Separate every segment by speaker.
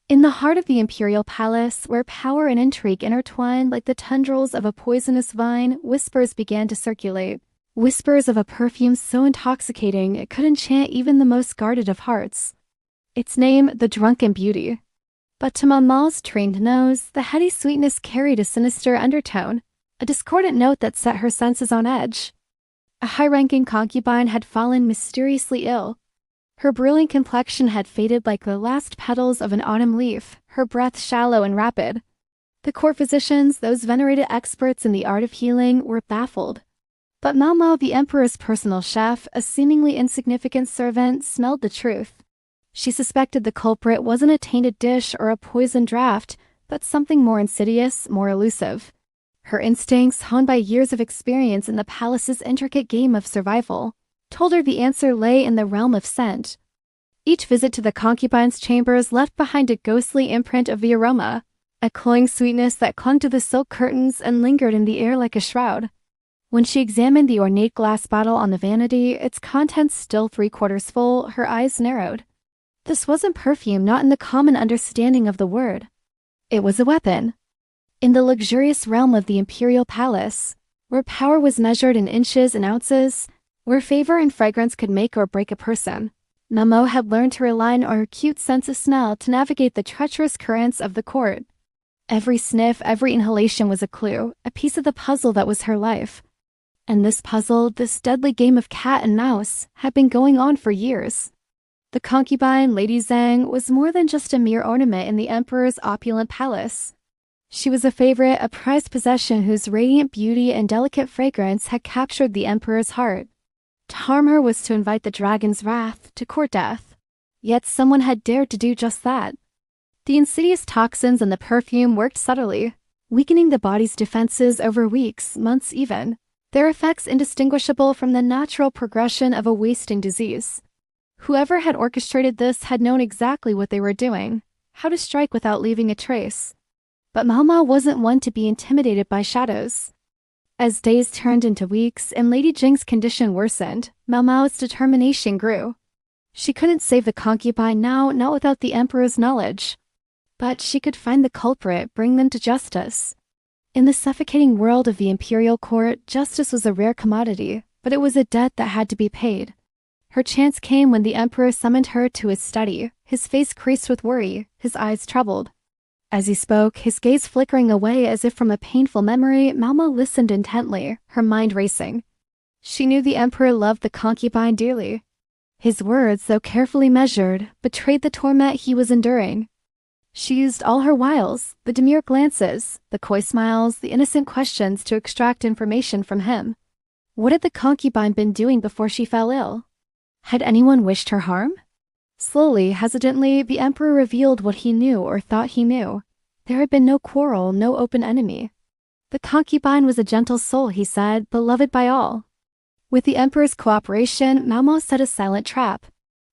Speaker 1: In the heart of the imperial palace, where power and intrigue intertwined like the tendrils of a poisonous vine, whispers began to circulate. Whispers of a perfume so intoxicating it could enchant even the most guarded of hearts. Its name, the Drunken Beauty. But to Maman's trained nose, the heady sweetness carried a sinister undertone, a discordant note that set her senses on edge. A high-ranking concubine had fallen mysteriously ill. Her brilliant complexion had faded like the last petals of an autumn leaf, her breath shallow and rapid. The court physicians, those venerated experts in the art of healing, were baffled. But Mao Mao, the emperor's personal chef, a seemingly insignificant servant, smelled the truth. She suspected the culprit wasn't a tainted dish or a poisoned draught, but something more insidious, more elusive. Her instincts, honed by years of experience in the palace's intricate game of survival, told her the answer lay in the realm of scent. Each visit to the concubine's chambers left behind a ghostly imprint of the aroma, a cloying sweetness that clung to the silk curtains and lingered in the air like a shroud. When she examined the ornate glass bottle on the vanity, its contents still 3/4 full, her eyes narrowed. This wasn't perfume, not in the common understanding of the word. It was a weapon. In the luxurious realm of the imperial palace, where power was measured in inches and ounces, where favor and fragrance could make or break a person, Mamo had learned to rely on her acute sense of smell to navigate the treacherous currents of the court. Every sniff, every inhalation was a clue, a piece of the puzzle that was her life. And this puzzle, this deadly game of cat and mouse, had been going on for years. The concubine, Lady Zhang, was more than just a mere ornament in the emperor's opulent palace. She was a favorite, a prized possession whose radiant beauty and delicate fragrance had captured the emperor's heart. To harm her was to invite the dragon's wrath, to court death. Yet someone had dared to do just that. The insidious toxins in the perfume worked subtly, weakening the body's defenses over weeks, months even, their effects indistinguishable from the natural progression of a wasting disease. Whoever had orchestrated this had known exactly what they were doing, how to strike without leaving a trace. But Mao Mao wasn't one to be intimidated by shadows. As days turned into weeks and Lady Jing's condition worsened, Mao Mao's determination grew. She couldn't save the concubine now, not without the emperor's knowledge. But she could find the culprit, bring them to justice. In the suffocating world of the imperial court, justice was a rare commodity, but it was a debt that had to be paid. Her chance came when the emperor summoned her to his study, his face creased with worry, his eyes troubled. As he spoke, his gaze flickering away as if from a painful memory, Mao Mao listened intently, her mind racing. She knew the emperor loved the concubine dearly. His words, though carefully measured, betrayed the torment he was enduring. She used all her wiles, the demure glances, the coy smiles, the innocent questions to extract information from him. What had the concubine been doing before she fell ill? Had anyone wished her harm? Slowly, hesitantly, the emperor revealed what he knew or thought he knew. There had been no quarrel, no open enemy. The concubine was a gentle soul, he said, beloved by all. With the emperor's cooperation, Mao Mao set a silent trap.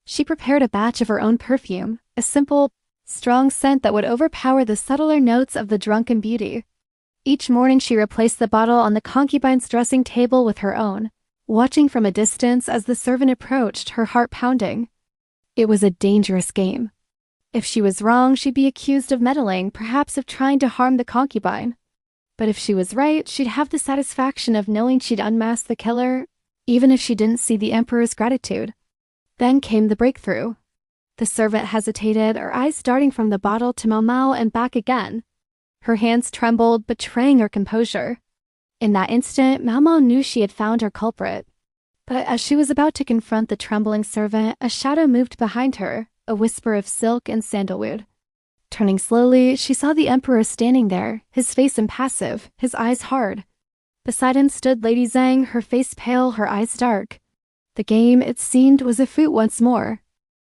Speaker 1: She prepared a batch of her own perfume, a simple, strong scent that would overpower the subtler notes of the Drunken Beauty. Each morning she replaced the bottle on the concubine's dressing table with her own, watching from a distance as the servant approached, her heart pounding. It was a dangerous game. If she was wrong, she'd be accused of meddling, perhaps of trying to harm the concubine. But if she was right, she'd have the satisfaction of knowing she'd unmasked the killer, even if she didn't see the emperor's gratitude. Then came the breakthrough. The servant hesitated, her eyes darting from the bottle to Mao Mao and back again. Her hands trembled, betraying her composure. In that instant, Mao Mao knew she had found her culprit. But as she was about to confront the trembling servant, a shadow moved behind her, a whisper of silk and sandalwood. Turning slowly, she saw the emperor standing there, his face impassive, his eyes hard. Beside him stood Lady Zhang, her face pale, her eyes dark. The game, it seemed, was afoot once more.